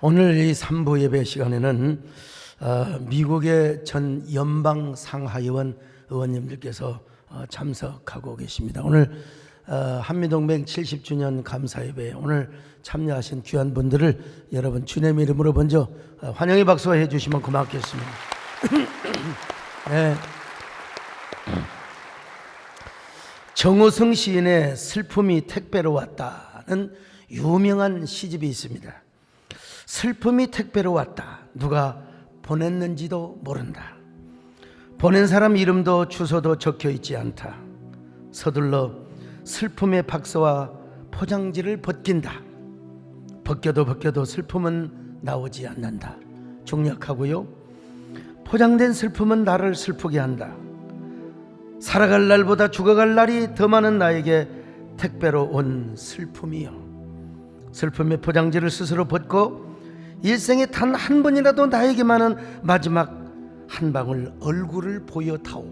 오늘 이 3부 예배 시간에는 미국의 전 연방 상하의원 의원님들께서 참석하고 계십니다. 오늘 한미동맹 70주년 감사예배 오늘 참여하신 귀한 분들을 여러분 주님의 이름으로 먼저 환영의 박수 해 주시면 고맙겠습니다. 네. 정호성 시인의 슬픔이 택배로 왔다는 유명한 시집이 있습니다. 슬픔이 택배로 왔다. 누가 보냈는지도 모른다. 보낸 사람 이름도 주소도 적혀 있지 않다. 서둘러 슬픔의 박스와 포장지를 벗긴다. 벗겨도 슬픔은 나오지 않는다. 중략하고요. 포장된 슬픔은 나를 슬프게 한다. 살아갈 날보다 죽어갈 날이 더 많은 나에게 택배로 온 슬픔이요. 슬픔의 포장지를 스스로 벗고 일생에 단 한 번이라도 나에게만은 마지막 한 방울 얼굴을 보여다오.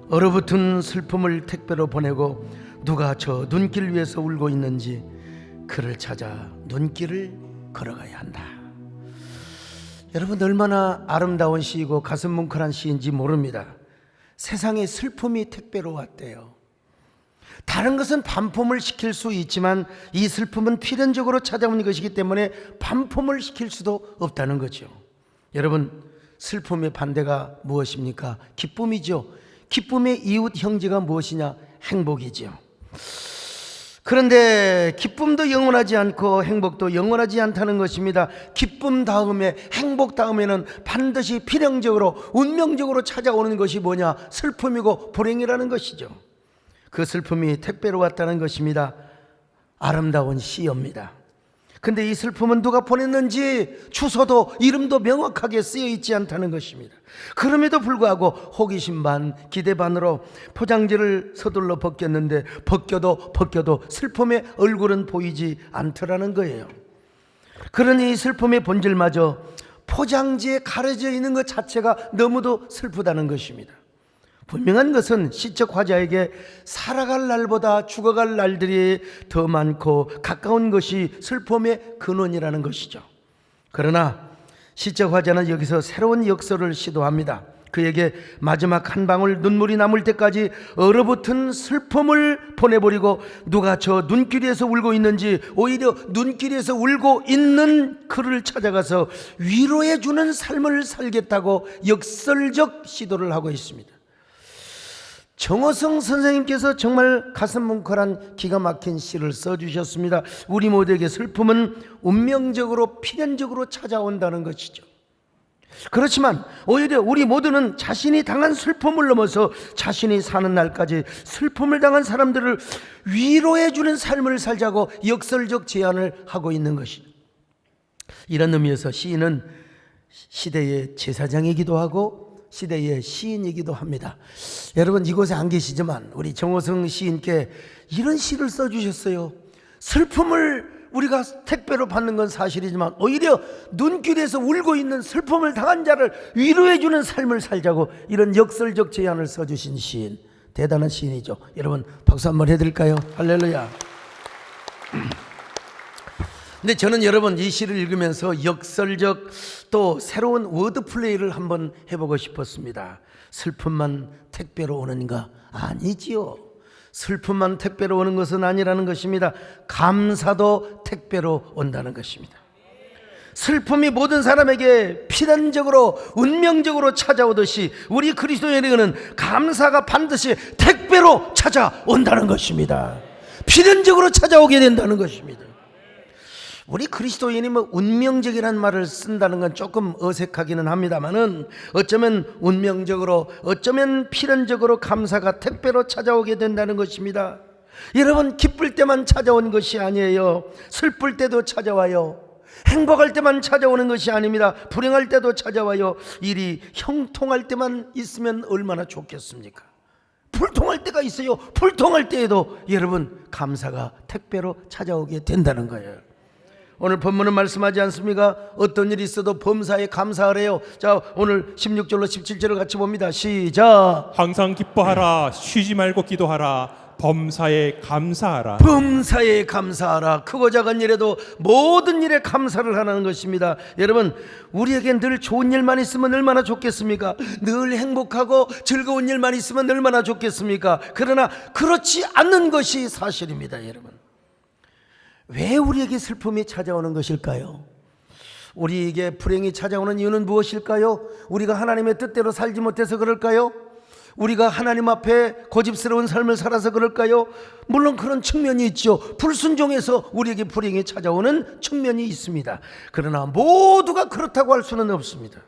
얼어붙은 슬픔을 택배로 보내고 누가 저 눈길 위에서 울고 있는지 그를 찾아 눈길을 걸어가야 한다. 여러분 얼마나 아름다운 시이고 가슴 뭉클한 시인지 모릅니다. 세상에 슬픔이 택배로 왔대요. 다른 것은 반품을 시킬 수 있지만 이 슬픔은 필연적으로 찾아온 것이기 때문에 반품을 시킬 수도 없다는 거죠. 여러분 슬픔의 반대가 무엇입니까? 기쁨이죠. 기쁨의 이웃 형제가 무엇이냐? 행복이죠. 그런데 기쁨도 영원하지 않고 행복도 영원하지 않다는 것입니다. 기쁨 다음에 행복 다음에는 반드시 필연적으로 운명적으로 찾아오는 것이 뭐냐? 슬픔이고 불행이라는 것이죠. 그 슬픔이 택배로 왔다는 것입니다. 아름다운 시입니다. 근데 이 슬픔은 누가 보냈는지 주소도 이름도 명확하게 쓰여 있지 않다는 것입니다. 그럼에도 불구하고 호기심 반 기대 반으로 포장지를 서둘러 벗겼는데 벗겨도 슬픔의 얼굴은 보이지 않더라는 거예요. 그러니 이 슬픔의 본질마저 포장지에 가려져 있는 것 자체가 너무도 슬프다는 것입니다. 분명한 것은 시적 화자에게 살아갈 날보다 죽어갈 날들이 더 많고 가까운 것이 슬픔의 근원이라는 것이죠. 그러나 시적 화자는 여기서 새로운 역설을 시도합니다. 그에게 마지막 한 방울 눈물이 남을 때까지 얼어붙은 슬픔을 보내버리고 누가 저 눈길에서 울고 있는지 오히려 눈길에서 울고 있는 그를 찾아가서 위로해주는 삶을 살겠다고 역설적 시도를 하고 있습니다. 정호성 선생님께서 정말 가슴 뭉클한 기가 막힌 시를 써주셨습니다. 우리 모두에게 슬픔은 운명적으로 필연적으로 찾아온다는 것이죠. 그렇지만 오히려 우리 모두는 자신이 당한 슬픔을 넘어서 자신이 사는 날까지 슬픔을 당한 사람들을 위로해주는 삶을 살자고 역설적 제안을 하고 있는 것이죠. 이런 의미에서 시인은 시대의 제사장이기도 하고 시대의 시인이기도 합니다. 여러분 이곳에 안 계시지만 우리 정호성 시인께 이런 시를 써주셨어요. 슬픔을 우리가 택배로 받는 건 사실이지만 오히려 눈길에서 울고 있는 슬픔을 당한 자를 위로해주는 삶을 살자고 이런 역설적 제안을 써주신 시인, 대단한 시인이죠. 여러분 박수 한번 해드릴까요? 할렐루야. 근데 저는 여러분 이 시를 읽으면서 역설적 또 새로운 워드 플레이를 한번 해보고 싶었습니다. 슬픔만 택배로 오는가? 아니지요. 슬픔만 택배로 오는 것은 아니라는 것입니다. 감사도 택배로 온다는 것입니다. 슬픔이 모든 사람에게 필연적으로 운명적으로 찾아오듯이 우리 그리스도인에게는 감사가 반드시 택배로 찾아온다는 것입니다. 필연적으로 찾아오게 된다는 것입니다. 우리 그리스도인이 운명적이라는 말을 쓴다는 건 조금 어색하기는 합니다만은 어쩌면 운명적으로 어쩌면 필연적으로 감사가 택배로 찾아오게 된다는 것입니다. 여러분 기쁠 때만 찾아온 것이 아니에요. 슬플 때도 찾아와요. 행복할 때만 찾아오는 것이 아닙니다. 불행할 때도 찾아와요. 일이 형통할 때만 있으면 얼마나 좋겠습니까? 불통할 때가 있어요. 불통할 때에도 여러분 감사가 택배로 찾아오게 된다는 거예요. 오늘 본문은 말씀하지 않습니까? 어떤 일이 있어도 범사에 감사하래요. 자, 오늘 16절로 17절을 같이 봅니다. 시작. 항상 기뻐하라. 쉬지 말고 기도하라. 범사에 감사하라. 범사에 감사하라. 크고 작은 일에도 모든 일에 감사를 하라는 것입니다. 여러분, 우리에겐 늘 좋은 일만 있으면 얼마나 좋겠습니까? 늘 행복하고 즐거운 일만 있으면 얼마나 좋겠습니까? 그러나 그렇지 않는 것이 사실입니다. 여러분, 왜 우리에게 슬픔이 찾아오는 것일까요? 우리에게 불행이 찾아오는 이유는 무엇일까요? 우리가 하나님의 뜻대로 살지 못해서 그럴까요? 우리가 하나님 앞에 고집스러운 삶을 살아서 그럴까요? 물론 그런 측면이 있죠. 불순종해서 우리에게 불행이 찾아오는 측면이 있습니다. 그러나 모두가 그렇다고 할 수는 없습니다.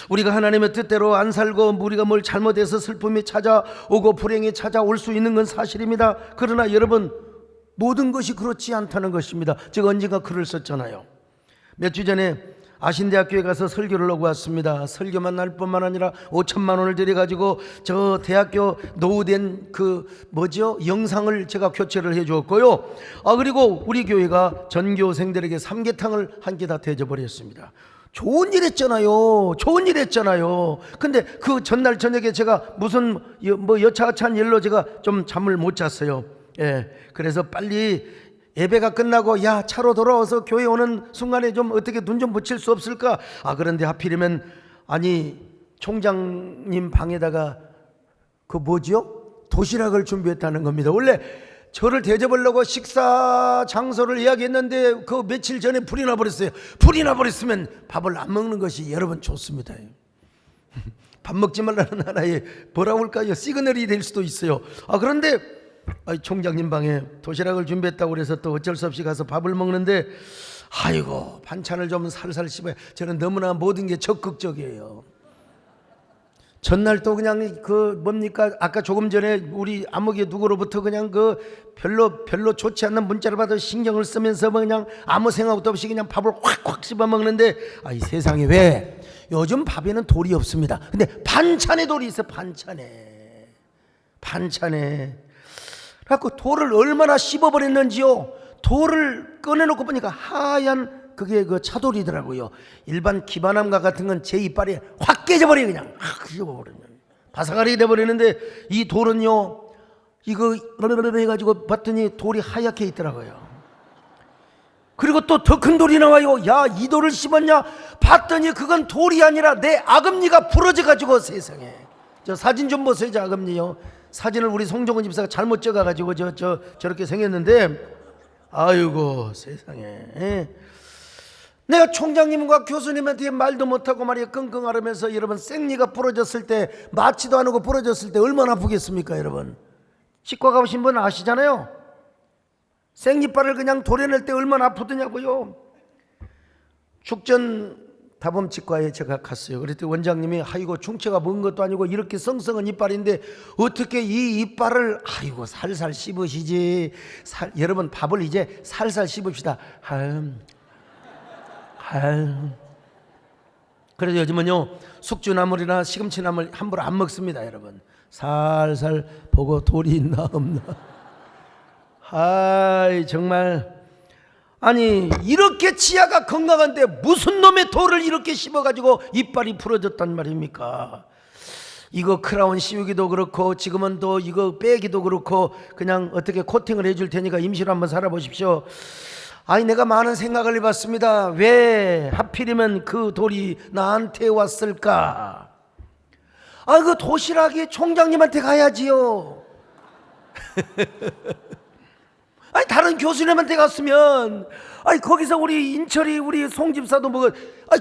우리가 하나님의 뜻대로 안 살고 우리가 뭘 잘못해서 슬픔이 찾아오고 불행이 찾아올 수 있는 건 사실입니다. 그러나 여러분, 모든 것이 그렇지 않다는 것입니다. 제가 언젠가 글을 썼잖아요. 몇 주 전에 아신대학교에 가서 설교를 하고 왔습니다. 설교만 할 뿐만 아니라 5천만 원을 들여가지고 저 대학교 노후된 영상을 제가 교체를 해주었고요. 그리고 우리 교회가 전교생들에게 삼계탕을 한 끼 다 대접버렸습니다. 좋은 일 했잖아요. 좋은 일 했잖아요. 근데 그 전날 저녁에 제가 무슨 여차하찬 일로 제가 좀 잠을 못 잤어요. 그래서 빨리 예배가 끝나고 차로 돌아와서 교회 오는 순간에 좀 어떻게 눈 좀 붙일 수 없을까? 그런데 하필이면 총장님 방에다가 도시락을 준비했다는 겁니다. 원래 저를 대접하려고 식사 장소를 예약했는데 그 며칠 전에 불이 나버렸어요. 불이 나버렸으면 밥을 안 먹는 것이 여러분 좋습니다. 밥 먹지 말라는 하나의 시그널이 될 수도 있어요. 그런데 총장님 방에 도시락을 준비했다고 그래서 또 어쩔 수 없이 가서 밥을 먹는데 반찬을 좀 살살 씹어요. 저는 너무나 모든 게 적극적이에요. 전날 또 그냥 아까 조금 전에 우리 아무개 누구로부터 그냥 별로 좋지 않는 문자를 받아 신경을 쓰면서 그냥 아무 생각도 없이 그냥 밥을 확 씹어 먹는데 이 세상에 왜 요즘 밥에는 돌이 없습니다. 근데 반찬에 돌이 있어. 반찬에 그래갖고 돌을 얼마나 씹어버렸는지요. 돌을 꺼내놓고 보니까 하얀 그게 차돌이더라고요. 일반 기반암과 같은 건 제 이빨에 확 깨져버려요. 그냥 확 씹어버리면 바삭하게 돼버리는데 이 돌은요, 이거 해가지고 봤더니 돌이 하얗게 있더라고요. 그리고 또 더 큰 돌이 나와요. 이 돌을 씹었냐? 봤더니 그건 돌이 아니라 내 아금니가 부러져가지고 세상에. 저 사진 좀 보세요. 저 아금니요. 사진을 우리 송종근 집사가 잘못 찍어가지고 저렇게 생겼는데, 아이고 세상에. 내가 총장님과 교수님한테 말도 못하고 말이야 끙끙 앓으면서 여러분 생리가 부러졌을 때, 맞지도 않고 부러졌을 때 얼마나 아프겠습니까? 여러분 치과 가보신 분 아시잖아요. 생리발을 그냥 도려낼 때 얼마나 아프더냐고요. 축전 다범치과에 제가 갔어요. 그랬더니 원장님이 아이고 충치가 먼 것도 아니고 이렇게 성성한 이빨인데 어떻게 이 이빨을 살살 씹으시지. 여러분 밥을 이제 살살 씹읍시다. 그래서 요즘은요 숙주나물이나 시금치나물 함부로 안 먹습니다. 여러분 살살 보고 돌이 있나 없나. 정말 이렇게 치아가 건강한데 무슨 놈의 돌을 이렇게 씹어가지고 이빨이 부러졌단 말입니까? 이거 크라운 씌우기도 그렇고 지금은 또 이거 빼기도 그렇고 그냥 어떻게 코팅을 해줄 테니까 임시로 한번 살아보십시오. 내가 많은 생각을 해봤습니다. 왜 하필이면 그 돌이 나한테 왔을까? 그 도시락이 총장님한테 가야지요. 다른 교수님한테 갔으면, 거기서 우리 인철이 우리 송집사도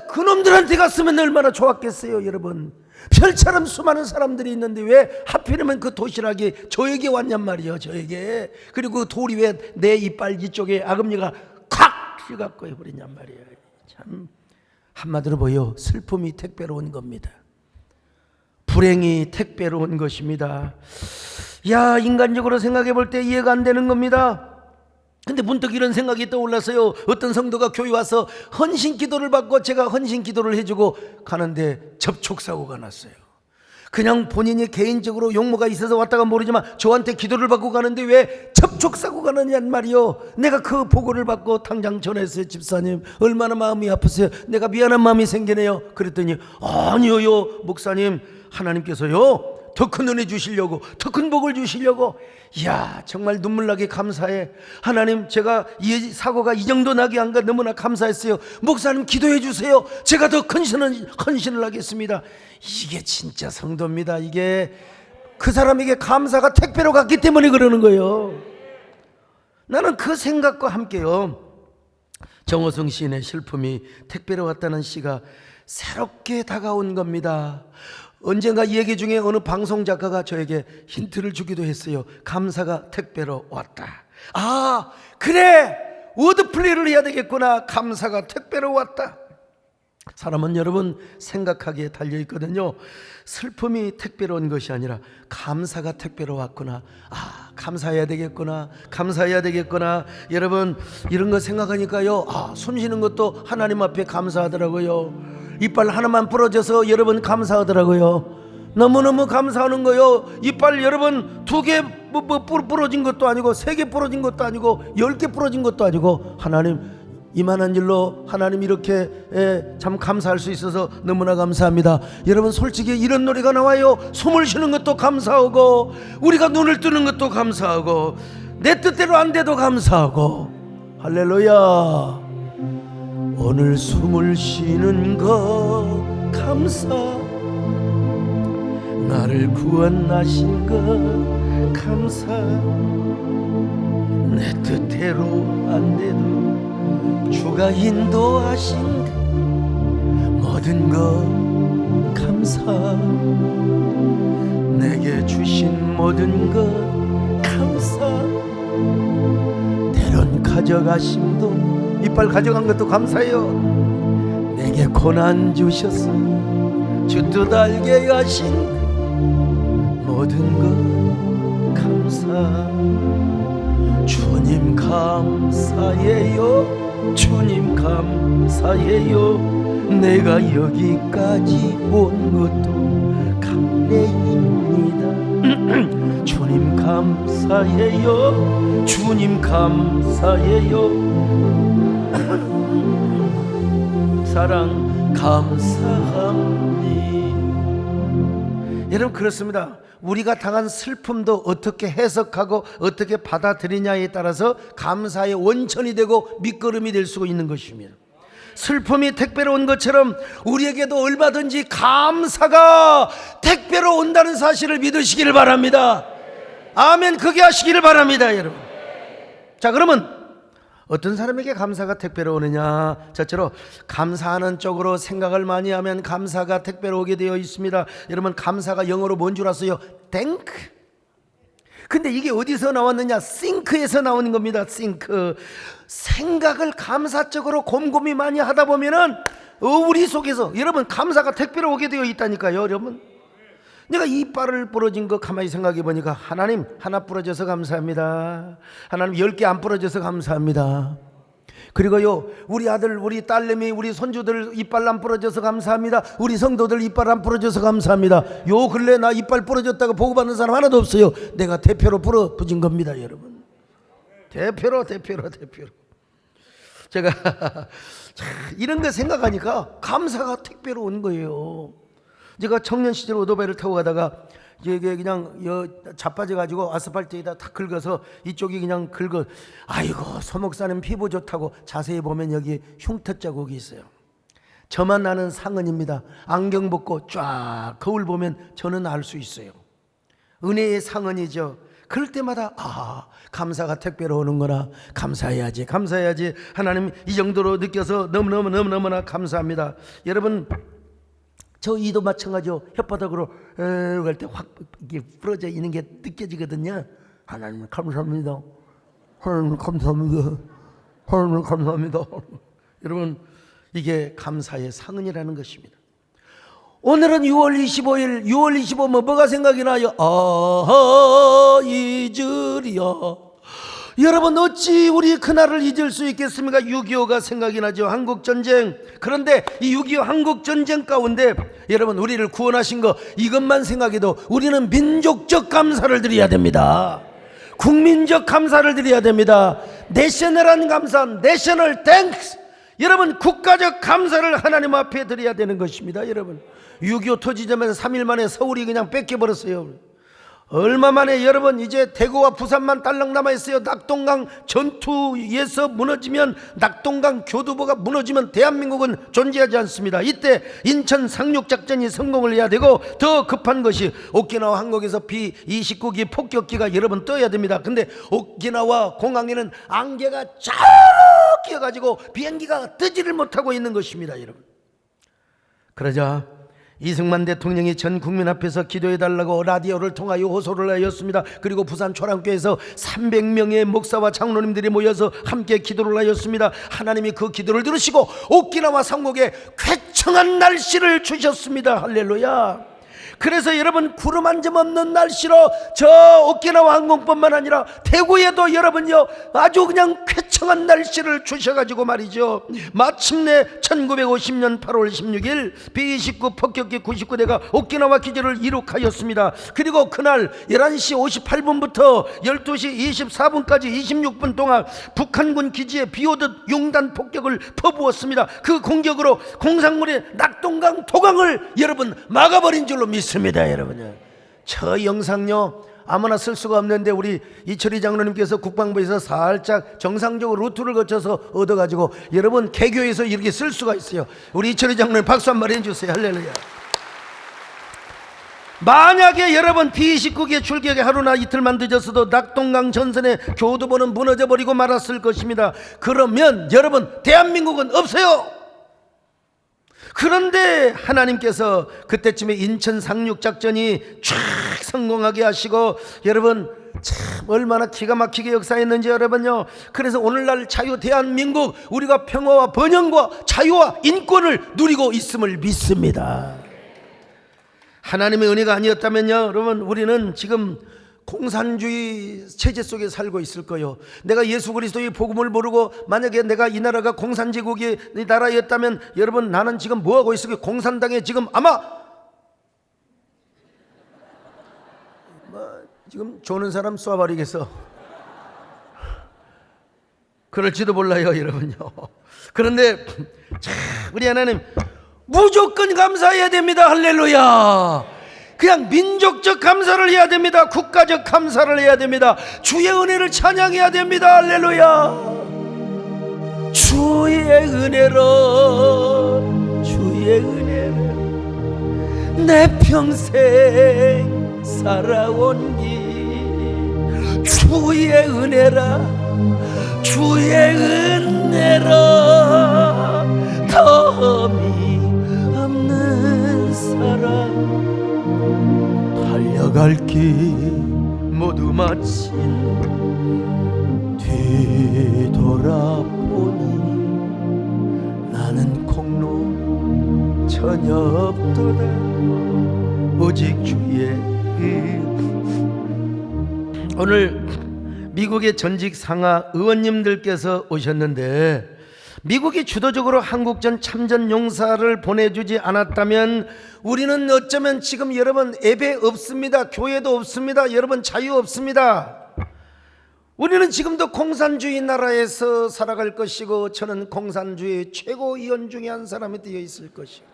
그놈들한테 갔으면 얼마나 좋았겠어요. 여러분 별처럼 수많은 사람들이 있는데 왜 하필이면 그 도시락이 저에게 왔냔 말이에요. 저에게. 그리고 그 돌이 왜 내 이빨 이쪽에 아금니가 콱 휘갖고 해버리냔 말이에요. 참 한마디로 보여 슬픔이 택배로 온 겁니다. 불행이 택배로 온 것입니다. 인간적으로 생각해 볼 때 이해가 안 되는 겁니다. 근데 문득 이런 생각이 떠올랐어요. 어떤 성도가 교회 와서 헌신 기도를 받고 제가 헌신 기도를 해주고 가는데 접촉사고가 났어요. 그냥 본인이 개인적으로 용모가 있어서 왔다가 모르지만 저한테 기도를 받고 가는데 왜 접촉사고가 나냔 말이요. 내가 그 보고를 받고 당장 전화했어요. 집사님 얼마나 마음이 아프세요? 내가 미안한 마음이 생기네요. 그랬더니 아니요 목사님, 하나님께서요 더 큰 은혜 주시려고, 더 큰 복을 주시려고. 이야, 정말 눈물나게 감사해. 하나님, 제가 이 사고가 이 정도 나게 한 거 너무나 감사했어요. 목사님 기도해 주세요. 제가 더 헌신을 하겠습니다. 이게 진짜 성도입니다. 이게 그 사람에게 감사가 택배로 갔기 때문에 그러는 거예요. 나는 그 생각과 함께요, 정호성 시인의 슬픔이 택배로 왔다는 시가 새롭게 다가온 겁니다. 언젠가 이 얘기 중에 어느 방송 작가가 저에게 힌트를 주기도 했어요. 감사가 택배로 왔다. 아, 그래, 워드플레이를 해야 되겠구나. 감사가 택배로 왔다. 사람은 여러분 생각하기에 달려있거든요. 슬픔이 택배로 온 것이 아니라 감사가 택배로 왔구나. 아, 감사해야 되겠구나. 감사해야 되겠구나. 여러분, 이런 거 생각하니까요, 아, 숨 쉬는 것도 하나님 앞에 감사하더라고요. 이빨 하나만 부러져서 여러분 감사하더라고요. 너무너무 감사하는 거요. 이빨 여러분 2개 부러진 것도 아니고 3개 부러진 것도 아니고 10개 부러진 것도 아니고, 하나님 이만한 일로 하나님 이렇게 참 감사할 수 있어서 너무나 감사합니다. 여러분, 솔직히 이런 노래가 나와요. 숨을 쉬는 것도 감사하고, 우리가 눈을 뜨는 것도 감사하고, 내 뜻대로 안 돼도 감사하고. 할렐루야. 오늘 숨을 쉬는 것 감사, 나를 구원하신 것 감사, 내 뜻대로 안 돼도 주가 인도하신 모든 것 감사, 내게 주신 모든 것 감사, 때론 가져가심도, 이빨 가져간 것도 감사해요. 내게 고난 주셨어 주 뜻 알게 하신 모든 것 감사, 주님 감사해요. 주님 감사해요. 내가 여기까지 온 것도 감례입니다. 주님 감사해요. 주님 감사해요. 사랑 감사합니다. 여러분, 그렇습니다. 우리가 당한 슬픔도 어떻게 해석하고 어떻게 받아들이냐에 따라서 감사의 원천이 되고 밑거름이 될 수 있는 것입니다. 슬픔이 택배로 온 것처럼 우리에게도 얼마든지 감사가 택배로 온다는 사실을 믿으시기를 바랍니다. 아멘. 그게 하시기를 바랍니다, 여러분. 자, 그러면 어떤 사람에게 감사가 택배로 오느냐? 저처럼 감사하는 쪽으로 생각을 많이 하면 감사가 택배로 오게 되어 있습니다. 여러분, 감사가 영어로 뭔 줄 아세요? Thank. 근데 이게 어디서 나왔느냐? think에서 나오는 겁니다. think. 생각을 감사적으로 곰곰이 많이 하다 보면은 우리 속에서, 여러분, 감사가 택배로 오게 되어 있다니까요. 여러분, 내가 이빨을 부러진 거 가만히 생각해 보니까, 하나님, 하나 부러져서 감사합니다. 하나님, 10개 안 부러져서 감사합니다. 그리고요, 우리 아들, 우리 딸내미, 우리 손주들 이빨 안 부러져서 감사합니다. 우리 성도들 이빨 안 부러져서 감사합니다. 요 근래 나 이빨 부러졌다고 보고받는 사람 하나도 없어요. 내가 대표로 부러진 겁니다, 여러분. 대표로. 제가 이런 거 생각하니까 감사가 택배로 온 거예요. 제가 청년 시절 오토바이를 타고 가다가 이게 그냥 자빠져 가지고 아스팔트에다 탁 긁어서 이쪽이 그냥 긁어, 아이고 소목사님 피부 좋다고 자세히 보면 여기 흉터 자국이 있어요. 저만 아는 상흔입니다. 안경 벗고 쫙 거울 보면 저는 알 수 있어요. 은혜의 상흔이죠. 그럴 때마다 감사가 택배로 오는구나. 감사해야지. 하나님, 이 정도로 느껴서 너무나 감사합니다. 여러분, 저 이도 마찬가지요. 혓바닥으로 갈 때 확 이게 부러져 있는 게 느껴지거든요. 하나님 감사합니다. 하나님 감사합니다. 여러분, 이게 감사의 상흔이라는 것입니다. 오늘은 6월 25일, 6월 25일 뭐가 생각이 나요? 잊으리야. 여러분, 어찌 우리 그날을 잊을 수 있겠습니까? 6.25가 생각이 나죠. 한국전쟁. 그런데 이 6.25 한국전쟁 가운데 여러분, 우리를 구원하신 거 이것만 생각해도 우리는 민족적 감사를 드려야 됩니다. 국민적 감사를 드려야 됩니다. 내셔널한 감사, 내셔널 땡스. 여러분, 국가적 감사를 하나님 앞에 드려야 되는 것입니다. 여러분, 6.25 터지자마자 3일 만에 서울이 그냥 뺏겨버렸어요. 얼마 만에 여러분, 이제 대구와 부산만 딸랑 남아있어요. 낙동강 전투에서 무너지면, 낙동강 교두보가 무너지면 대한민국은 존재하지 않습니다. 이때 인천 상륙작전이 성공을 해야 되고, 더 급한 것이 오키나와 항공에서 B-29기 폭격기가 여러분 떠야 됩니다. 근데 오키나와 공항에는 안개가 쫙 끼어가지고 비행기가 뜨지를 못하고 있는 것입니다. 여러분, 그러자 이승만 대통령이 전 국민 앞에서 기도해달라고 라디오를 통하여 호소를 하였습니다. 그리고 부산 초랑교에서 300명의 목사와 장로님들이 모여서 함께 기도를 하였습니다. 하나님이 그 기도를 들으시고 오키나와 상공에 쾌청한 날씨를 주셨습니다. 할렐루야. 그래서 여러분, 구름 한 점 없는 날씨로 저 오키나와 항공뿐만 아니라 대구에도 여러분요, 아주 그냥 쾌청한 날씨를 주셔가지고 말이죠, 마침내 1950년 8월 16일 B-29 폭격기 99대가 오키나와 기지를 이륙하였습니다. 그리고 그날 11시 58분부터 12시 24분까지 26분 동안 북한군 기지에 비오듯 용단 폭격을 퍼부었습니다. 그 공격으로 공산군의 낙동강 도강을 여러분 막아버린 줄로 믿습니다. 여러분요, 저 영상요 아무나 쓸 수가 없는데 우리 이철희 장로님께서 국방부에서 살짝 정상적으로 루트를 거쳐서 얻어가지고 여러분 개교에서 이렇게 쓸 수가 있어요. 우리 이철희 장로님 박수 한번 해주세요. 할렐루야. 만약에 여러분 B-29기 출격에 하루나 이틀만 늦었어도 낙동강 전선의 교두보는 무너져버리고 말았을 것입니다. 그러면 여러분 대한민국은 없어요. 그런데 하나님께서 그때쯤에 인천 상륙작전이 쫙 성공하게 하시고, 여러분 참 얼마나 기가 막히게 역사했는지 여러분요, 그래서 오늘날 자유 대한민국, 우리가 평화와 번영과 자유와 인권을 누리고 있음을 믿습니다. 하나님의 은혜가 아니었다면요, 여러분, 우리는 지금 공산주의 체제 속에 살고 있을 거예요. 내가 예수 그리스도의 복음을 모르고 만약에 내가 이 나라가 공산제국의 나라였다면 여러분, 나는 지금 뭐하고 있을까요? 공산당에 지금 아마 지금 조는 사람 쏴버리겠어. 그럴지도 몰라요 여러분요. 그런데 참 우리 하나님 무조건 감사해야 됩니다. 할렐루야. 그냥 민족적 감사를 해야 됩니다. 국가적 감사를 해야 됩니다. 주의 은혜를 찬양해야 됩니다. 할렐루야. 주의 은혜로, 주의 은혜로 내 평생 살아온 길, 주의 은혜라, 주의 은혜라, 덤이 없는 사람, 달려갈 길 모두 마친 뒤돌아보니 나는 공로 전혀 없도다 오직 주의 오늘 미국의 전직 상하 의원님들께서 오셨는데, 미국이 주도적으로 한국전 참전 용사를 보내주지 않았다면 우리는 어쩌면 지금 여러분 예배 없습니다. 교회도 없습니다. 여러분 자유 없습니다. 우리는 지금도 공산주의 나라에서 살아갈 것이고, 저는 공산주의 최고위원 중에 한 사람이 되어 있을 것이고,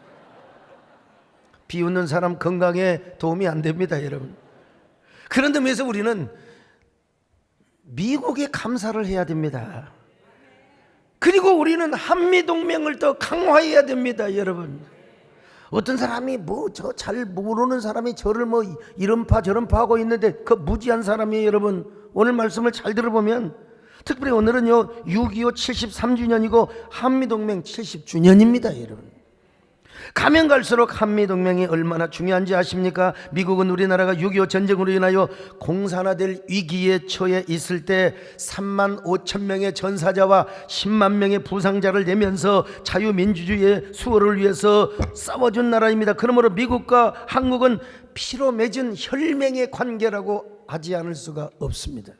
비웃는 사람 건강에 도움이 안 됩니다 여러분. 그런데 왜서 우리는 미국에 감사를 해야 됩니다. 그리고 우리는 한미동맹을 더 강화해야 됩니다 여러분. 어떤 사람이 뭐 저 잘 모르는 사람이 저를 뭐 이런파 저런파 하고 있는데 그 무지한 사람이에요 여러분. 오늘 말씀을 잘 들어보면, 특별히 오늘은요 6.25 73주년이고 한미동맹 70주년입니다 여러분. 가면 갈수록 한미동맹이 얼마나 중요한지 아십니까? 미국은 우리나라가 6.25 전쟁으로 인하여 공산화될 위기에 처해 있을 때 3만 5천 명의 전사자와 10만 명의 부상자를 내면서 자유민주주의의 수호를 위해서 싸워준 나라입니다. 그러므로 미국과 한국은 피로 맺은 혈맹의 관계라고 하지 않을 수가 없습니다.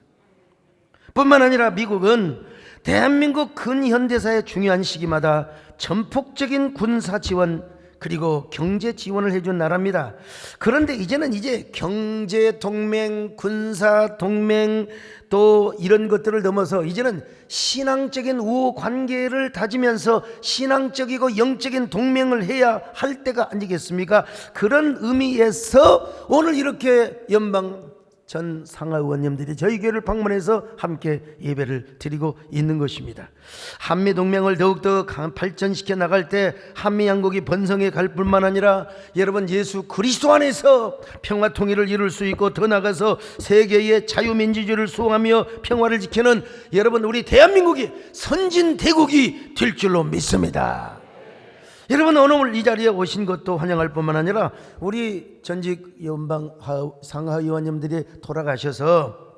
뿐만 아니라 미국은 대한민국 근현대사의 중요한 시기마다 전폭적인 군사 지원, 그리고 경제 지원을 해준 나라입니다. 그런데 이제는 경제 동맹, 군사 동맹 또 이런 것들을 넘어서 이제는 신앙적인 우호 관계를 다지면서 신앙적이고 영적인 동맹을 해야 할 때가 아니겠습니까? 그런 의미에서 오늘 이렇게 연방 전 상하 의원님들이 저희 교회를 방문해서 함께 예배를 드리고 있는 것입니다. 한미동맹을 더욱더 발전시켜 나갈 때 한미양국이 번성해 갈 뿐만 아니라 여러분 예수 그리스도 안에서 평화 통일을 이룰 수 있고 더 나아가서 세계의 자유민주주의를 수호하며 평화를 지키는 여러분 우리 대한민국이 선진대국이 될 줄로 믿습니다. 여러분 오늘 이 자리에 오신 것도 환영할 뿐만 아니라 우리 전직 연방 상하 의원님들이 돌아가셔서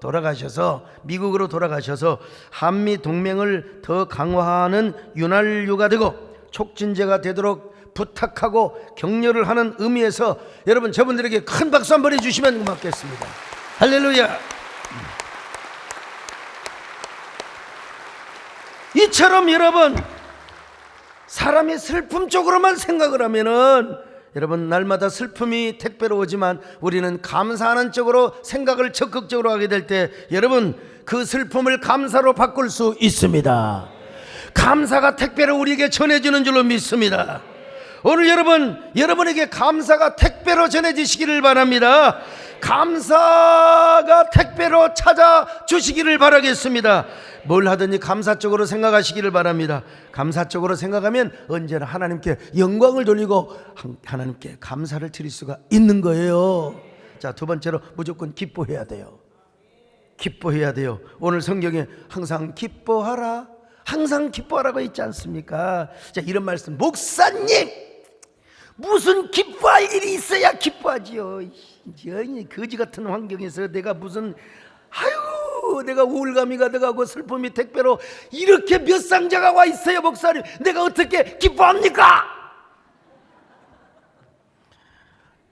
미국으로 돌아가셔서 한미 동맹을 더 강화하는 윤활유가 되고 촉진제가 되도록 부탁하고 격려를 하는 의미에서 여러분 저분들에게 큰 박수 한번 해주시면 고맙겠습니다. 할렐루야. 이처럼 여러분 사람이 슬픔 쪽으로만 생각을 하면은 여러분 날마다 슬픔이 택배로 오지만 우리는 감사하는 쪽으로 생각을 적극적으로 하게 될 때 여러분 그 슬픔을 감사로 바꿀 수 있습니다. 감사가 택배로 우리에게 전해지는 줄로 믿습니다. 오늘 여러분에게 감사가 택배로 전해지시기를 바랍니다. 감사가 택배로 찾아주시기를 바라겠습니다. 뭘 하든지 감사 쪽으로 생각하시기를 바랍니다. 감사 쪽으로 생각하면 언제나 하나님께 영광을 돌리고 하나님께 감사를 드릴 수가 있는 거예요. 자, 두 번째로 무조건 기뻐해야 돼요. 기뻐해야 돼요. 오늘 성경에 항상 기뻐하라, 항상 기뻐하라고 있지 않습니까? 자, 이런 말씀, 목사님 무슨 기뻐할 일이 있어야 기뻐하지요. 거지 같은 환경에서 내가 무슨 내가 우울감이 가득하고 슬픔이 택배로 이렇게 몇 상자가 와 있어요. 목사님 내가 어떻게 기뻐합니까?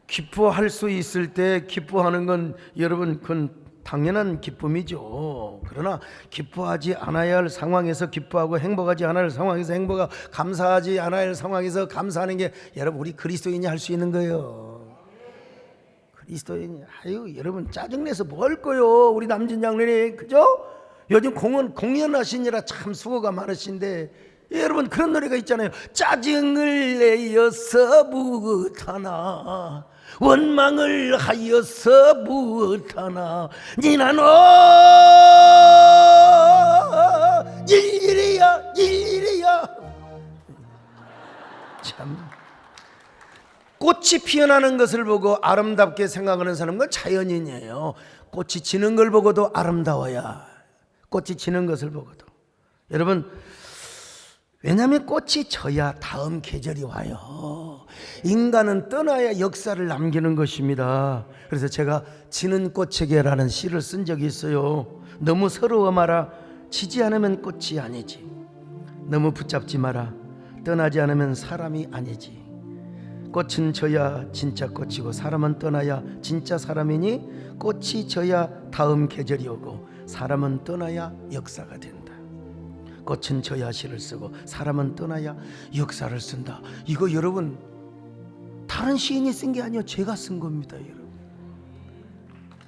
기뻐할 수 있을 때 기뻐하는 건 여러분 그건 당연한 기쁨이죠. 그러나 기뻐하지 않아야 할 상황에서 기뻐하고 행복하지 않아야 할 상황에서 행복하고 감사하지 않아야 할 상황에서 감사하는 게 여러분 우리 그리스도인이 할 수 있는 거예요. 그리스도인이 여러분 짜증내서 뭐 할 거요? 우리 남진 장로님 그죠? 요즘 공연하시느라 참 수고가 많으신데 여러분 그런 노래가 있잖아요. 짜증을 내어서 무엇하나 원망을 하여서 무엇하나 니나노 일일이야 참 꽃이 피어나는 것을 보고 아름답게 생각하는 사람은 자연인이에요. 꽃이 지는 걸 보고도 아름다워야 꽃이 지는 것을 보고도 여러분 왜냐하면 꽃이 져야 다음 계절이 와요. 인간은 떠나야 역사를 남기는 것입니다. 그래서 제가 지는 꽃에게라는 시를 쓴 적이 있어요. 너무 서러워 마라. 지지 않으면 꽃이 아니지. 너무 붙잡지 마라. 떠나지 않으면 사람이 아니지. 꽃은 져야 진짜 꽃이고 사람은 떠나야 진짜 사람이니 꽃이 져야 다음 계절이 오고 사람은 떠나야 역사가 된다. 꽃은 져야 시를 쓰고 사람은 떠나야 역사를 쓴다. 이거 여러분 다른 시인이 쓴 게 아니요 제가 쓴 겁니다.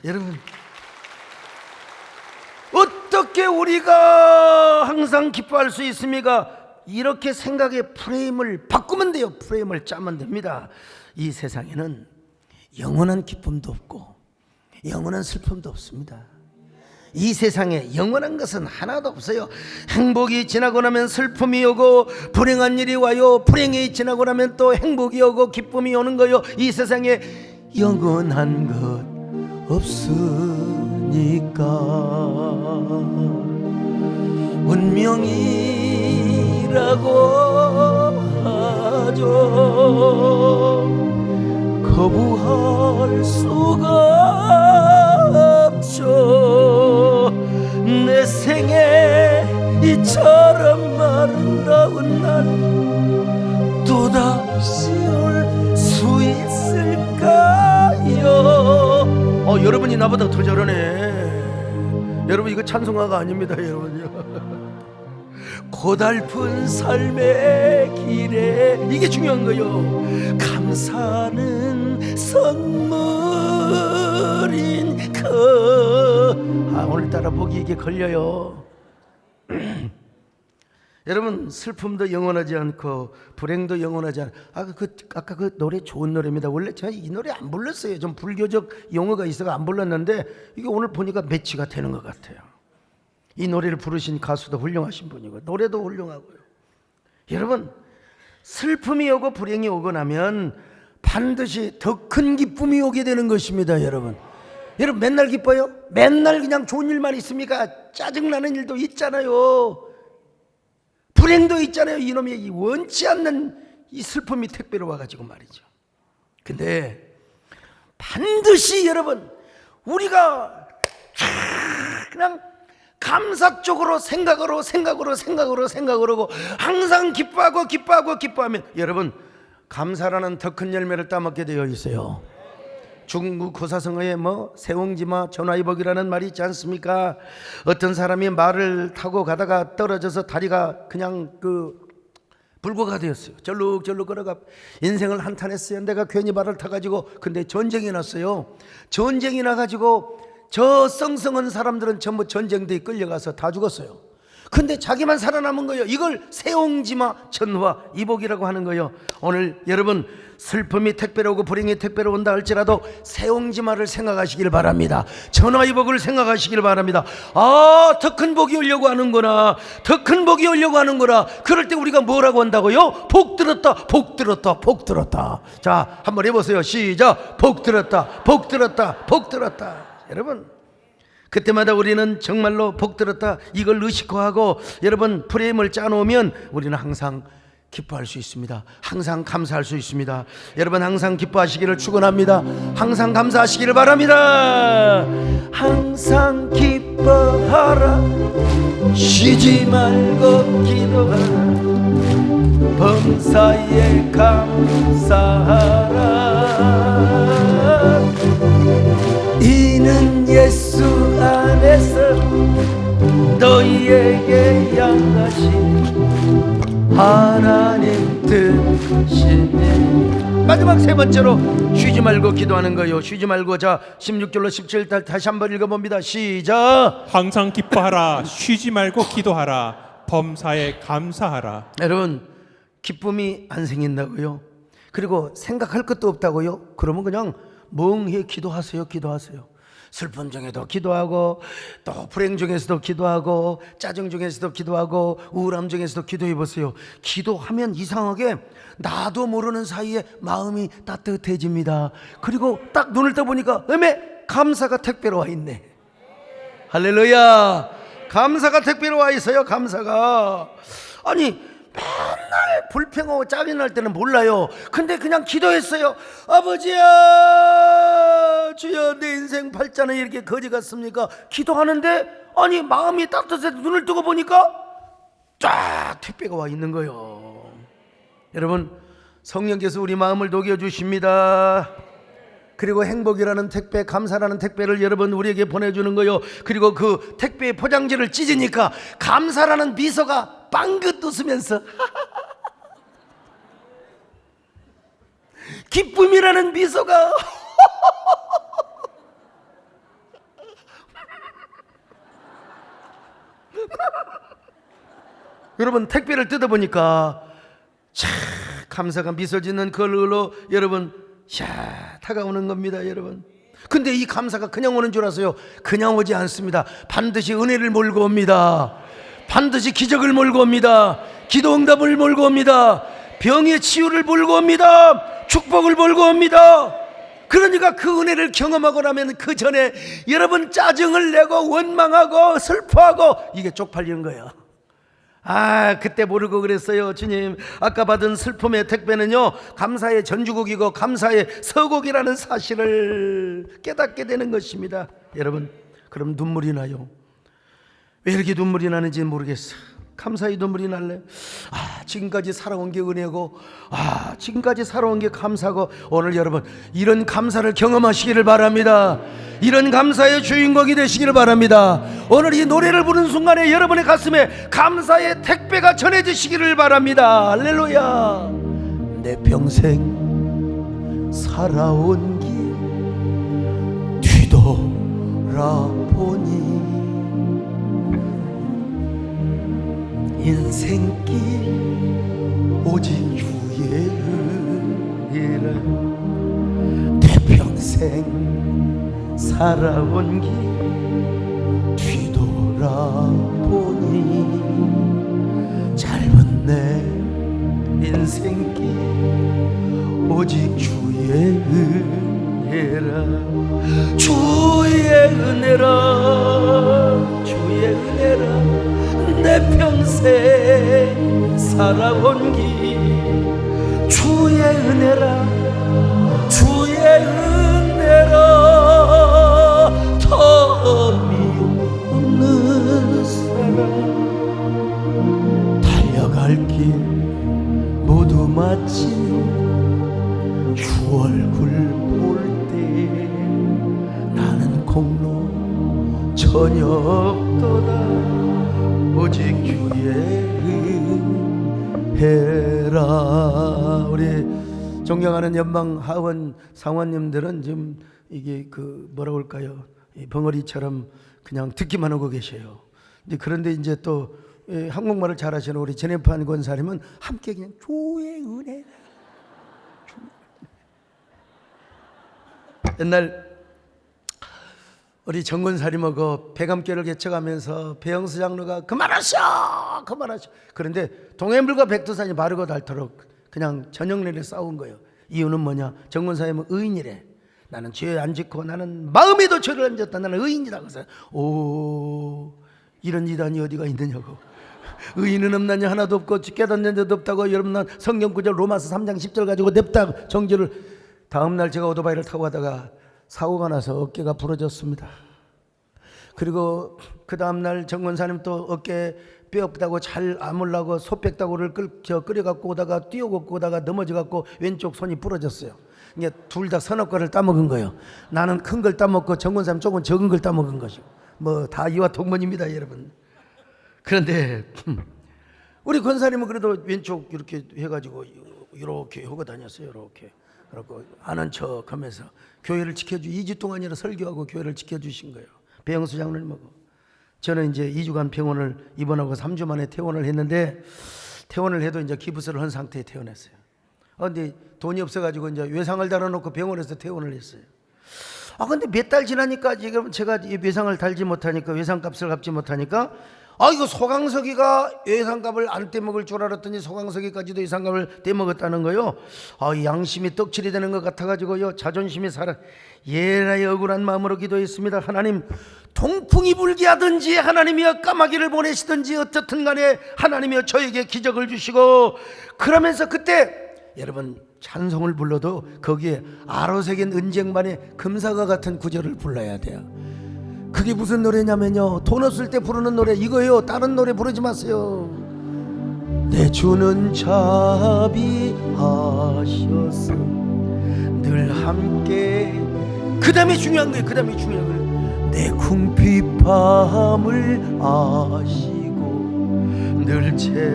여러분 어떻게 우리가 항상 기뻐할 수 있습니까? 이렇게 생각의 프레임을 바꾸면 돼요. 프레임을 짜면 됩니다. 이 세상에는 영원한 기쁨도 없고 영원한 슬픔도 없습니다. 이 세상에 영원한 것은 하나도 없어요. 행복이 지나고 나면 슬픔이 오고 불행한 일이 와요. 불행이 지나고 나면 또 행복이 오고 기쁨이 오는 거요. 이 세상에 영원한 것 없으니까 운명이라고 하죠. 거부할 수가 없죠. 내 생에 이처럼 아름다운 날 또다시 올 수 있을까요? 여러분이 나보다 더 잘하네. 여러분 이거 찬송가가 아닙니다. 여러분요. 고달픈 삶의 길에 이게 이게 중요한 거요. 감사는 선물인 오늘따라 목이 이게 걸려요. 여러분, 슬픔도 영원하지 않고 불행도 영원하지 않고 아까 그 노래 좋은 노래입니다. 원래 제가 이 노래 안 불렀어요. 좀 불교적 용어가 있어서 안 불렀는데 이게 오늘 보니까 매치가 되는 것 같아요. 이 노래를 부르신 가수도 훌륭하신 분이고 노래도 훌륭하고요. 여러분, 슬픔이 오고 불행이 오고 나면 반드시 더 큰 기쁨이 오게 되는 것입니다. 여러분 맨날 기뻐요? 맨날 그냥 좋은 일만 있습니까? 짜증나는 일도 있잖아요. 불행도 있잖아요. 이놈의 이 원치 않는 이 슬픔이 택배로 와가지고 말이죠. 근데 반드시 여러분, 우리가 그냥 감사 쪽으로 생각으로 하고 항상 기뻐하면 여러분, 감사라는 더 큰 열매를 따먹게 되어 있어요. 중국 고사성어에 세옹지마 전화위복이라는 말이 있지 않습니까? 어떤 사람이 말을 타고 가다가 떨어져서 다리가 그냥 불구가 되었어요. 절룩절룩 걸어가 인생을 한탄했어요. 내가 괜히 말을 타가지고. 근데 전쟁이 났어요. 전쟁이 나가지고 저 썽썽한 사람들은 전부 전쟁대에 끌려가서 다 죽었어요. 근데 자기만 살아남은 거예요. 이걸 세옹지마 전화위복이라고 하는 거예요. 오늘 여러분, 슬픔이 택배로 오고 불행이 택배로 온다 할지라도 세옹지마를 생각하시길 바랍니다. 전화위복을 생각하시길 바랍니다. 더 큰 복이 오려고 하는구나. 더 큰 복이 오려고 하는구나. 그럴 때 우리가 뭐라고 한다고요? 복 들었다, 복 들었다, 복 들었다. 자, 한번 해보세요. 시작. 복 들었다, 복 들었다, 복 들었다. 여러분, 그때마다 우리는 정말로 복 들었다 이걸 의식화하고 여러분 프레임을 짜놓으면 우리는 항상 기뻐할 수 있습니다. 항상 감사할 수 있습니다. 여러분, 항상 기뻐하시기를 축원합니다. 항상 감사하시기를 바랍니다. 항상 기뻐하라, 쉬지 말고 기도하라, 범사에 감사하라. 이는 예수 안에서 너희에게 양하신 하나님 뜻이니. 마지막 세 번째로 쉬지 말고 기도하는 거예요. 쉬지 말고. 자, 16절로 17절 다시 한번 읽어봅니다. 시작. 항상 기뻐하라, 쉬지 말고 기도하라, 범사에 감사하라. 여러분, 기쁨이 안 생긴다고요? 그리고 생각할 것도 없다고요? 그러면 그냥 멍해 기도하세요. 슬픔 중에도 기도하고, 또 불행 중에서도 기도하고, 짜증 중에서도 기도하고, 우울함 중에서도 기도해 보세요. 기도하면 이상하게 나도 모르는 사이에 마음이 따뜻해집니다. 그리고 딱 눈을 떠보니까 감사가 택배로 와 있네. 할렐루야. 감사가 택배로 와 있어요. 감사가. 아니, 맨날 불평하고 짜증 날 때는 몰라요. 근데 그냥 기도했어요. 아버지야, 주여, 내 인생 팔자는 이렇게 거지 같습니까? 기도하는데 아니 마음이 따뜻해서 눈을 뜨고 보니까 쫙 택배가 와 있는 거예요. 여러분, 성령께서 우리 마음을 녹여주십니다. 그리고 행복이라는 택배, 감사라는 택배를 여러분 우리에게 보내주는 거요. 그리고 그 택배의 포장지를 찢으니까 감사라는 미소가 빵긋 웃으면서 기쁨이라는 미소가 여러분, 택배를 뜯어보니까 참 감사가 미소 짓는 그 얼굴로 여러분 다가오는 겁니다. 여러분, 근데 이 감사가 그냥 오는 줄 아세요? 그냥 오지 않습니다. 반드시 은혜를 몰고 옵니다. 반드시 기적을 몰고 옵니다. 기도 응답을 몰고 옵니다. 병의 치유를 몰고 옵니다. 축복을 몰고 옵니다. 그러니까 그 은혜를 경험하고 나면 그 전에 여러분 짜증을 내고 원망하고 슬퍼하고 이게 쪽팔리는 거예요. 그때 모르고 그랬어요. 주님, 아까 받은 슬픔의 택배는요, 감사의 전주곡이고 감사의 서곡이라는 사실을 깨닫게 되는 것입니다. 여러분, 그럼 눈물이 나요. 왜 이렇게 눈물이 나는지 모르겠어요. 감사의 눈물이 날래. 지금까지 살아온 게 은혜고, 지금까지 살아온 게 감사고, 오늘 여러분 이런 감사를 경험하시기를 바랍니다. 이런 감사의 주인공이 되시기를 바랍니다. 오늘 이 노래를 부르는 순간에 여러분의 가슴에 감사의 택배가 전해지시기를 바랍니다. 할렐루야. 내 평생 살아온 길 뒤돌아보니 인생길 오직 주의 은혜라. 내 평생 살아온 길 뒤돌아보니 짧은 내 인생길 오직 주의 은혜라. 주의 은혜라. 주의 은혜라. 내 평생 살아온 길 주의 은혜라. 주의 은혜라. 덤이 없는 사랑 달려갈 길 모두 마치며 주 얼굴 볼 때 나는 공로 전혀 없도다. 오직 주의 은혜라. 우리 존경하는 연방 하원 상원님들은 지금 이게 그 뭐라고 할까요? 이 벙어리처럼 그냥 듣기만 하고 계셔요. 그런데 이제 또 한국말을 잘하시는 우리 전해판 권사님은 함께 그냥 주의 은혜. 옛날 우리 정권사님하고 배감교를 개척하면서 배영수 장로가 그만하셔 그만하셔. 그런데 동해물과 백두산이 마르고 닳도록 그냥 저녁 내내 싸운 거예요. 이유는 뭐냐? 정권사님은 의인이래. 나는 죄 안 짓고 나는 마음에도 죄를 안 짓다. 나는 의인이다. 그래서 오, 이런 이단이 어디가 있느냐고. 의인은 없나냐? 하나도 없고 깨닫는 자도 없다고. 여러분, 난 성경 구절 로마서 3장 10절 가지고 냅다 정죄를. 다음날 제가 오토바이를 타고 가다가 사고가 나서 어깨가 부러졌습니다. 그리고 그 다음날 정권사님 또 어깨 뼈 없다고 잘 아물라고 소백다구를 끓여갖고 오다가 뛰어갖고 오다가 넘어져갖고 왼쪽 손이 부러졌어요. 이게 둘 다 서너 거를 따먹은 거예요. 나는 큰 걸 따먹고 정권사님 조금 적은 걸 따먹은 것이고 뭐 다 이와 동문입니다, 여러분. 그런데 우리 권사님은 그래도 왼쪽 이렇게 해가지고 이렇게 하고 다녔어요. 이렇게. 그렇고 아는 척 하면서 교회를 지켜주 2주 동안이나 설교하고 교회를 지켜주신 거예요. 배영수 장로님하고. 저는 이제 2주간 병원을 입원하고 3주 만에 퇴원을 했는데, 퇴원을 해도 이제 기부서를 한 상태에 퇴원했어요. 근데 돈이 없어가지고 이제 외상을 달아놓고 병원에서 퇴원을 했어요. 근데 몇 달 지나니까 지금 제가 이 외상을 달지 못하니까, 외상값을 갚지 못하니까, 이거 소강석이가 외상값을 안 떼먹을 줄 알았더니 소강석이까지도 외상값을 떼먹었다는 거요. 양심이 떡칠이 되는 것 같아가지고요, 자존심이 살아. 예라의 억울한 마음으로 기도했습니다. 하나님, 동풍이 불게 하든지 하나님이여 까마귀를 보내시든지 어쨌든 간에 하나님이여 저에게 기적을 주시고. 그러면서 그때 여러분 찬송을 불러도 거기에 아로새긴 은쟁반의 금사과 같은 구절을 불러야 돼요. 그게 무슨 노래냐면요, 돈 없을 때 부르는 노래 이거예요. 다른 노래 부르지 마세요. 내 주는 자비하셔서 늘 함께. 그 다음에 중요한 거예요. 그 다음에 중요한 거예요. 내 궁핍함을 아시고 늘 채워주시네.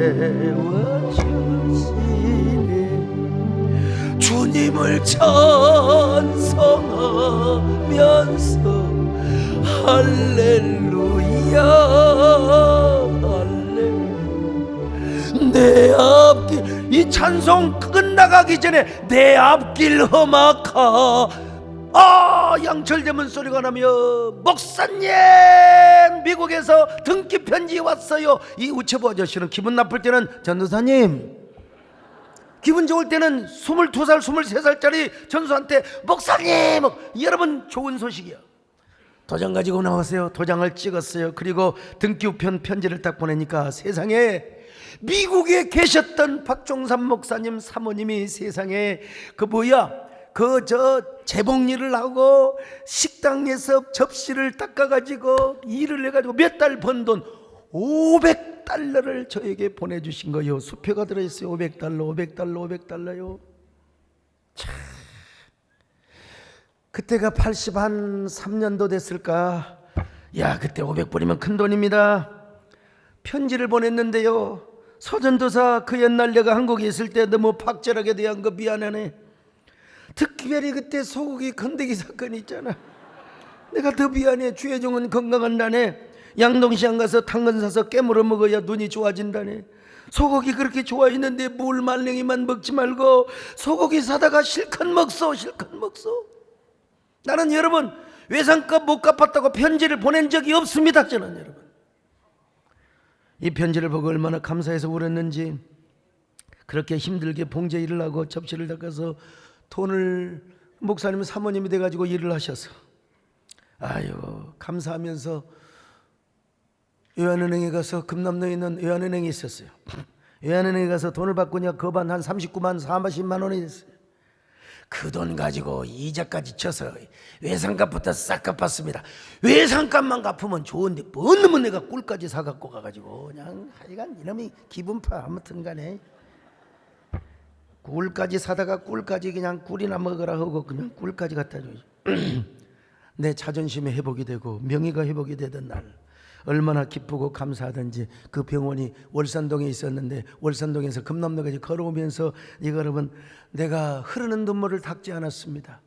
주님을 찬송하면서 할렐루야 할렐루야. 내 앞길, 이 찬송 끝나가기 전에 내 앞길 험악하. 양철대문 소리가 나며, 목사님 미국에서 등기 편지 왔어요. 이 우체부 아저씨는 기분 나쁠 때는 전도사님, 기분 좋을 때는 22살 23살짜리 전수한테 목사님. 여러분 좋은 소식이야. 도장 가지고 나오세요. 도장을 찍었어요. 그리고 등기 우편 편지를 딱 보내니까 세상에 미국에 계셨던 박종삼 목사님 사모님이 세상에 재봉 일을 하고 식당에서 접시를 닦아가지고 일을 해가지고 몇 달 번 돈 $500를 저에게 보내주신 거예요. 수표가 들어있어요. $500요. 참, 그때가 83년도 됐을까. 야, 그때 $500이면 큰 돈입니다. 편지를 보냈는데요, 서전도사 그 옛날 내가 한국에 있을 때 너무 박절하게 대한 거 미안하네. 특별히 그때 소고기 건더기 사건이 있잖아. 내가 더 미안해. 주혜종은 건강한다네. 양동시장 가서 당근 사서 깨물어 먹어야 눈이 좋아진다네. 소고기 그렇게 좋아했는데 물 말랭이만 먹지 말고 소고기 사다가 실컷 먹소. 실컷 먹소. 나는 여러분 외상값 못 갚았다고 편지를 보낸 적이 없습니다. 저는 여러분 이 편지를 보고 얼마나 감사해서 울었는지. 그렇게 힘들게 봉제 일을 하고 접시를 닦아서 돈을 목사님 사모님이 돼가지고 일을 하셔서 아유 감사하면서 외환은행에 가서 금남로에 있는 외환은행이 있었어요. 외환은행에 가서 돈을 바꾸냐 거반 한 39만 40만 원이 됐어요. 그 돈 가지고 이자까지 쳐서 외상값부터 싹 갚았습니다. 외상값만 갚으면 좋은데 뭔 놈은 내가 꿀까지 사갖고 가가지고 그냥 하여간 이놈이 기분파. 아무튼 간에 꿀까지 사다가 꿀까지 그냥 꿀이나 먹으라 하고 그냥 꿀까지 갖다 주지. 내 자존심이 회복이 되고 명예가 회복이 되던 날 얼마나 기쁘고 감사하던지. 그 병원이 월산동에 있었는데 월산동에서 금남로까지 걸어오면서 이거 여러분 내가 흐르는 눈물을 닦지 않았습니다.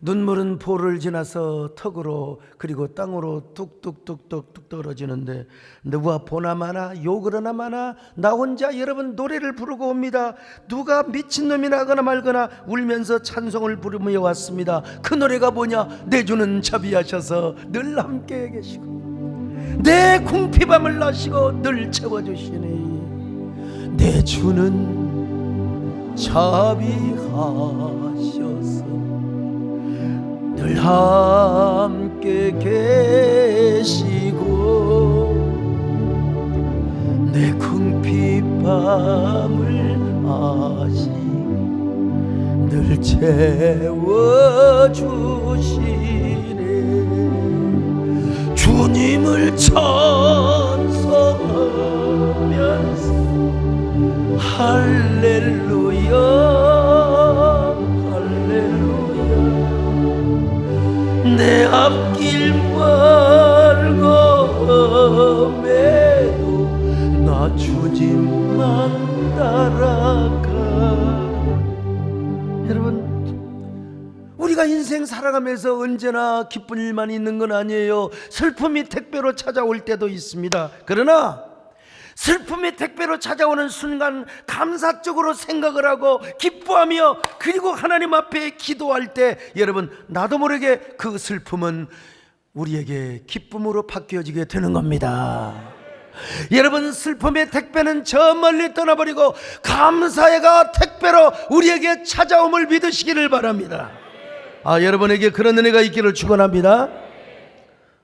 눈물은 볼을 지나서 턱으로 그리고 땅으로 뚝뚝뚝뚝뚝 떨어지는데 누가 보나 마나 욕을 하나 마나 나 혼자 여러분 노래를 부르고 옵니다. 누가 미친놈이나 하거나 말거나 울면서 찬송을 부르며 왔습니다. 그 노래가 뭐냐? 내 주는 자비하셔서 늘 함께 계시고 내 궁핍함을 나시고 늘 채워주시니 내 주는 자비하셔서 늘 함께 계시고 내 궁핍함을 아시고 늘 채워주시네. 주님을 찬송하면서 할렐루야 할렐루야 내 앞길 멀고매도 나 주님만 따라가. 여러분 우리가 인생 살아가면서 언제나 기쁜 일만 있는 건 아니에요. 슬픔이 택배로 찾아올 때도 있습니다. 그러나 슬픔이 택배로 찾아오는 순간 감사적으로 생각을 하고 기뻐하며 그리고 하나님 앞에 기도할 때 여러분 나도 모르게 그 슬픔은 우리에게 기쁨으로 바뀌어지게 되는 겁니다. 여러분 슬픔의 택배는 저 멀리 떠나버리고 감사의가 택배로 우리에게 찾아옴을 믿으시기를 바랍니다. 여러분에게 그런 은혜가 있기를 축원합니다.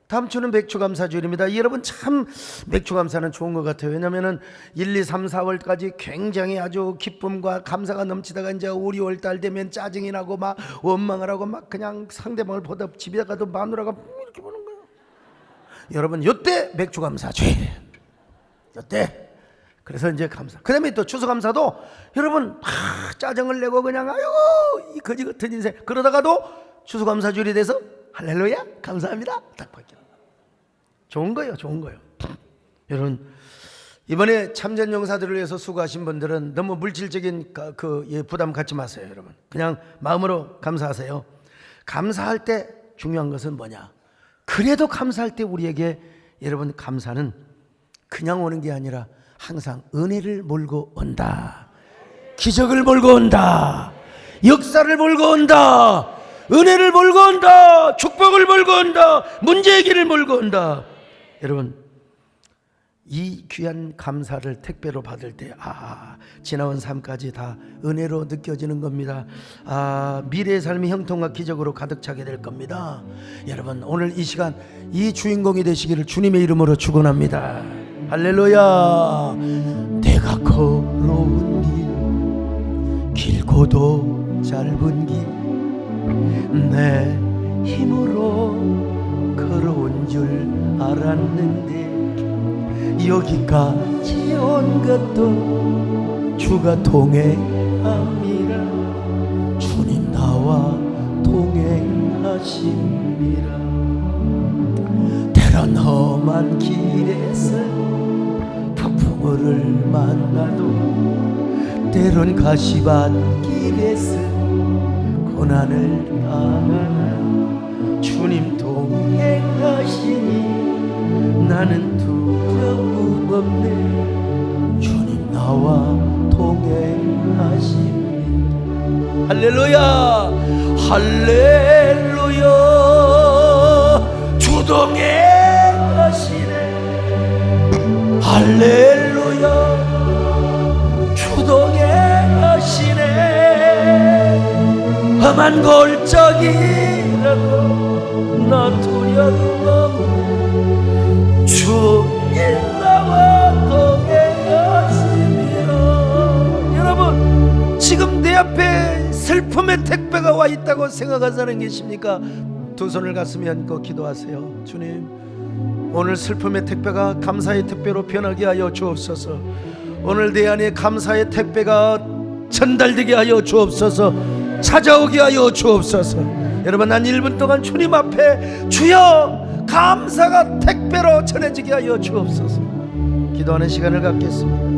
다음 주는 맥주감사주일입니다. 여러분 참 맥주감사는 좋은 것 같아요. 왜냐하면 1, 2, 3, 4월까지 굉장히 아주 기쁨과 감사가 넘치다가 이제 5, 6월 달 되면 짜증이 나고 막 원망을 하고 막 그냥 상대방을 보다 집에 가도 마누라가 이렇게 보는 거예요. 여러분 요때 맥주감사주일 요때 그래서 이제 감사. 그 다음에 또 추수감사도 여러분 짜증을 내고 그냥 아유 이 거지 같은 인생 그러다가도 추수감사주일이 돼서 할렐루야 감사합니다 딱 바뀌는 거예요. 좋은 거예요. 좋은 거예요. 여러분 이번에 참전 용사들을 위해서 수고하신 분들은 너무 물질적인 부담 갖지 마세요. 여러분 그냥 마음으로 감사하세요. 감사할 때 중요한 것은 뭐냐? 그래도 감사할 때 우리에게 여러분 감사는 그냥 오는 게 아니라 항상 은혜를 몰고 온다. 기적을 몰고 온다. 역사를 몰고 온다. 은혜를 몰고 온다. 축복을 몰고 온다. 문제 해결을 몰고 온다. 여러분 이 귀한 감사를 택배로 받을 때 지나온 삶까지 다 은혜로 느껴지는 겁니다. 미래의 삶이 형통과 기적으로 가득 차게 될 겁니다. 여러분 오늘 이 시간 이 주인공이 되시기를 주님의 이름으로 축원합니다. 할렐루야. 내가 걸어온 길 길고도 짧은 길 내 힘으로 걸어온 줄 알았는데 여기까지 온 것도 주가 동행함이라 주님 나와 동행하심이라. 때론 험한 길에서 폭풍 누구를 만나도 때론 가시밭길에서 고난을 당하나 주님 동행하시니 나는 두려움 없네. 주님 나와 동행하시니. 할렐루야 할렐루야. 주 동행하시네. 할렐루야. 주 동행하시네. 험한 골짜기라도 나 두려움 없네. 주님 나와 동행하시니라. 여러분 지금 내 앞에 슬픔의 택배가 와 있다고 생각하는 사람 계십니까? 두 손을 가슴에 얹고 기도하세요. 주님 오늘 슬픔의 택배가 감사의 택배로 변하게 하여 주옵소서. 오늘 내 안에 감사의 택배가 전달되게 하여 주옵소서. 찾아오게 하여 주옵소서. 여러분 난 1분 동안 주님 앞에 주여 감사가 택배로 전해지게 하여 주옵소서. 기도하는 시간을 갖겠습니다.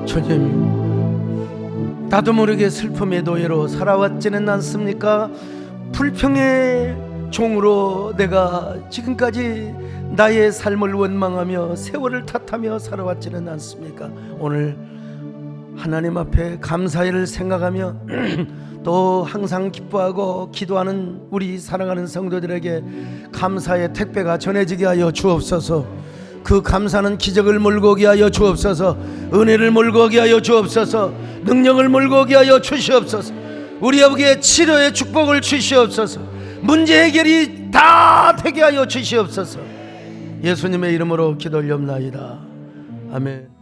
주님 나도 모르게 슬픔의 노예로 살아왔지는 않습니까? 불평의 종으로 내가 지금까지 나의 삶을 원망하며 세월을 탓하며 살아왔지는 않습니까? 오늘 하나님 앞에 감사를 생각하며 또 항상 기뻐하고 기도하는 우리 사랑하는 성도들에게 감사의 택배가 전해지게 하여 주옵소서. 그 감사는 기적을 몰고 오게 하여 주옵소서. 은혜를 몰고 오게 하여 주옵소서. 능력을 몰고 오게 하여 주시옵소서. 우리 아버지의 치료의 축복을 주시옵소서. 문제 해결이 다 되게 하여 주시옵소서. 예수님의 이름으로 기도 올려옵나이다. 아멘.